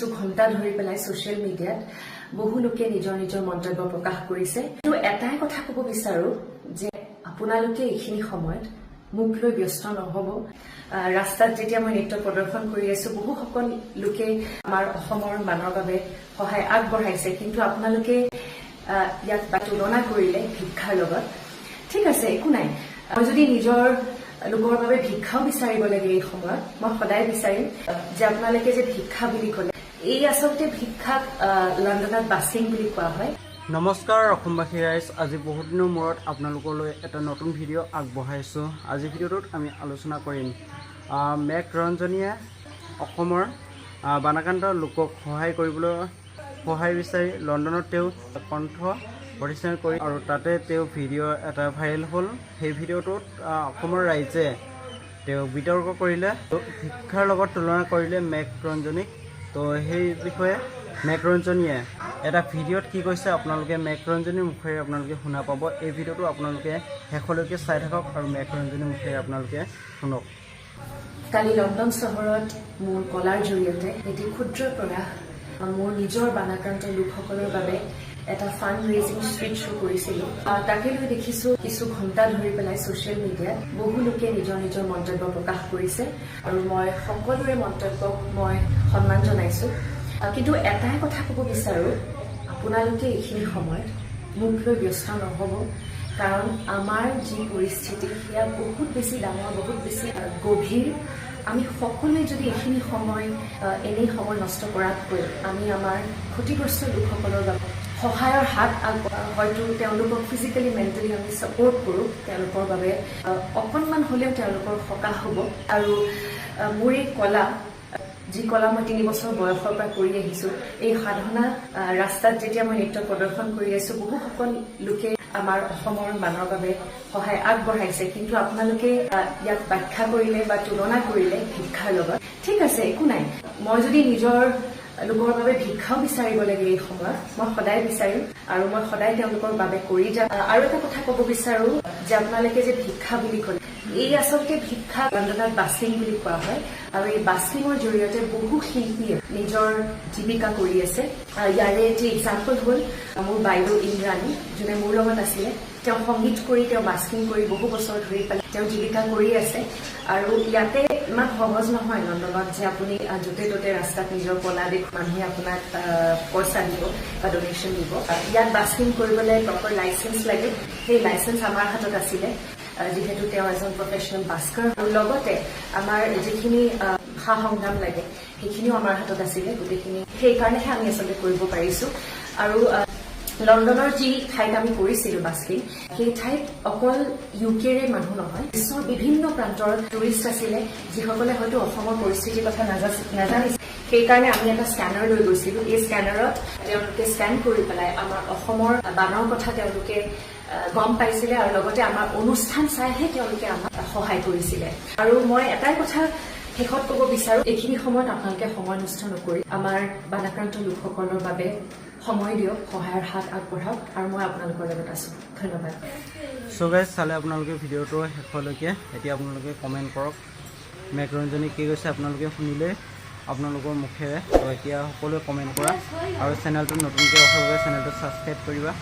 কিছু ঘণ্টা ধৰি পেলাই ছ'চিয়েল মিডিয়াত বহু লোকে নিজৰ নিজৰ মন্তব্য প্ৰকাশ কৰিছে। কিন্তু এটাই কথা ক'ব বিচাৰো যে আপোনালোকে এইখিনি সময়ত মুখ লৈ ব্যস্ত নহ'ব। ৰাস্তাত যেতিয়া মই নৃত্য প্ৰদৰ্শন কৰি আছো বহুসকল লোকে আমাৰ অসমৰ মানৰ বাবে সহায় আগবঢ়াইছে, কিন্তু আপোনালোকে ইয়াক তুলনা কৰিলে ভিক্ষাৰ লগত। ঠিক আছে, একো নাই। মই যদি নিজৰ লোকৰ বাবে ভিক্ষাও বিচাৰিব লাগে এই সময়ত, মই সদায় বিচাৰিম যে আপোনালোকে যে ভিক্ষা বুলি ক'লে, এই আচলতে ভিক্ষাক লণ্ডনত বাছিং বুলি কোৱা হয়। নমস্কাৰ অসমবাসী ৰাইজ, আজি বহুত দিনৰ মূৰত আপোনালোকলৈ এটা নতুন ভিডিঅ' আগবঢ়াইছোঁ। আজি ভিডিঅ'টোত আমি আলোচনা কৰিম মেঘ ৰঞ্জনীয়ে অসমৰ বানাক্ৰান্ত লোকক সহায় কৰিবলৈ সহায় বিচাৰি লণ্ডনত তেওঁ কণ্ঠ প্ৰতিষ্ঠান কৰি আৰু তাতে তেওঁ ভিডিঅ' এটা ভাইৰেল হ'ল। সেই ভিডিঅ'টোত অসমৰ ৰাইজে তেওঁ বিতৰ্ক কৰিলে, ভিক্ষাৰ লগত তুলনা কৰিলে মেঘ ৰঞ্জনীক। তো সেই বিষয়ে মেঘ ৰঞ্জনীয়ে এটা ভিডিঅ'ত কি কৈছে আপোনালোকে মেঘ ৰঞ্জনীৰ মুখেৰে আপোনালোকে শুনা পাব। এই ভিডিঅ'টো আপোনালোকে শেষলৈকে চাই থাকক আৰু মেঘ ৰঞ্জনীৰ মুখেৰে আপোনালোকে শুনক। কালি লণ্ডন চহৰত মোৰ কলাৰ জৰিয়তে এটি ক্ষুদ্ৰ প্ৰয়াস মোৰ নিজৰ বানাক্ৰান্ত লোকসকলৰ বাবে এটা ফাণ্ড ৰেইজিং ষ্ট্ৰীট শ্ব' কৰিছিলোঁ। তাকে লৈ দেখিছোঁ কিছু ঘণ্টা ধৰি পেলাই ছ'চিয়েল মিডিয়াত বহু লোকে নিজৰ নিজৰ মন্তব্য প্ৰকাশ কৰিছে আৰু মই সকলোৰে মন্তব্যক মই সন্মান জনাইছোঁ। কিন্তু এটাই কথা ক'ব বিচাৰো, আপোনালোকে এইখিনি সময়ত মুখ লৈ ব্যস্ত নহ'ব, কাৰণ আমাৰ যি পৰিস্থিতি সেয়া বহুত বেছি ডাঙৰ, বহুত বেছি গভীৰ। আমি সকলোৱে যদি এইখিনি সময় এনেই সময় নষ্ট কৰাতকৈ আমি আমাৰ ক্ষতিগ্ৰস্ত লোকসকলৰ বাবে সহায়ৰ হাত হয়তো তেওঁলোকক ফিজিকেলি মেণ্টেলি আমি ছাপোৰ্ট কৰোঁ, তেওঁলোকৰ বাবে অকণমান হ'লেও তেওঁলোকৰ সকাহ হ'ব। আৰু মোৰ এই কলা, যি কলা মই 3 বছৰ বয়সৰ পৰা কৰি আহিছোঁ, এই সাধনা ৰাস্তাত যেতিয়া মই নৃত্য প্ৰদৰ্শন কৰি আছো বহুসকল লোকে আমাৰ অসমৰ মানৰ বাবে সহায় আগবঢ়াইছে, কিন্তু আপোনালোকে ইয়াক ব্যাখ্যা কৰিলে বা তুলনা কৰিলে ভিক্ষাৰ লগত। ঠিক আছে, একো নাই। মই যদি নিজৰ লোকৰ বাবে ভিক্ষাও বিচাৰিব লাগে এই সময়ত, মই সদায় বিচাৰিম আৰু মই সদায় তেওঁলোকৰ বাবে কৰি যাম। আৰু এটা কথা ক'ব বিচাৰো যে আপোনালোকে যে ভিক্ষা বুলি ক'লে, এই আচলতে ভিক্ষা লণ্ডনত বাছিং বুলি কোৱা হয় আৰু এই বাছিঙৰ জৰিয়তে বহু শিল্পীয়ে নিজৰ জীৱিকা কৰি আছে। ইয়াৰে এটি এক্সাম্পল হ'ল মোৰ বাইদেউ ইন্দ্ৰাণী, যোনে মোৰ লগত আছিলে। তেওঁ সংগীত কৰি, তেওঁ বাস্কিং কৰি বহু বছৰ ধৰি পেলাই তেওঁ জীৱিকা কৰি আছে। আৰু ইয়াতে ইমান সহজ নহয় লণ্ডনত যে আপুনি য'তে ত'তে ৰাস্তাত নিজৰ কলা দেখি মানুহে আপোনাক পইচা দিব বা ডনেশ্যন দিব। ইয়াত বাস্কিং কৰিবলৈ প্ৰপাৰ লাইচেঞ্চ লাগে। সেই লাইচেঞ্চ আমাৰ হাতত আছিলে, যিহেতু তেওঁ এজন প্ৰফেচনেল বাস্কাৰ। আৰু লগতে আমাৰ যিখিনি সা সংগ্ৰাম লাগে সেইখিনিও আমাৰ হাতত আছিলে গোটেইখিনি। সেইকাৰণেহে আমি আচলতে কৰিব পাৰিছোঁ। আৰু লণ্ডনৰ যি ঠাইত আমি কৰিছিলোঁ বাস্কিং, সেই ঠাইত অকল ইউকেৰে মানুহ নহয়, বিশ্বৰ বিভিন্ন প্ৰান্তৰ টুৰিষ্ট আছিলে, যিসকলে হয়তো অসমৰ পৰিস্থিতিৰ কথা নাজানিছিল। সেইকাৰণে আমি এটা স্কেনাৰ লৈ গৈছিলোঁ। এই স্কেনাৰত তেওঁলোকে স্কেন কৰি পেলাই আমাৰ অসমৰ বানৰ কথা তেওঁলোকে গম পাইছিলে আৰু লগতে আমাৰ অনুষ্ঠান চাইহে তেওঁলোকে আমাক সহায় কৰিছিলে। আৰু মই এটাই কথা শেষত ক'ব বিচাৰো, এইখিনি সময়ত আপোনালোকে সময় নষ্ট নকৰি আমাৰ বানাক্ৰান্ত লোকসকলৰ বাবে সময় দিয়ক, সহায়ৰ হাত আগবঢ়াওক, আৰু মই আপোনালোকৰ লগত আছো। ধন্যবাদ। চ' গাইজ, চালে আপোনালোকে ভিডিঅ'টো শেষলৈকে। এতিয়া আপোনালোকে কমেণ্ট কৰক মেঘ ৰঞ্জনী কি কৈছে, আপোনালোকে শুনিলে আপোনালোকৰ মুখেৰে। তো এতিয়া সকলোৱে কমেণ্ট কৰা আৰু চেনেলটো নতুনকৈ অহাৰ বাবে চেনেলটো ছাবস্ক্ৰাইব কৰিবা।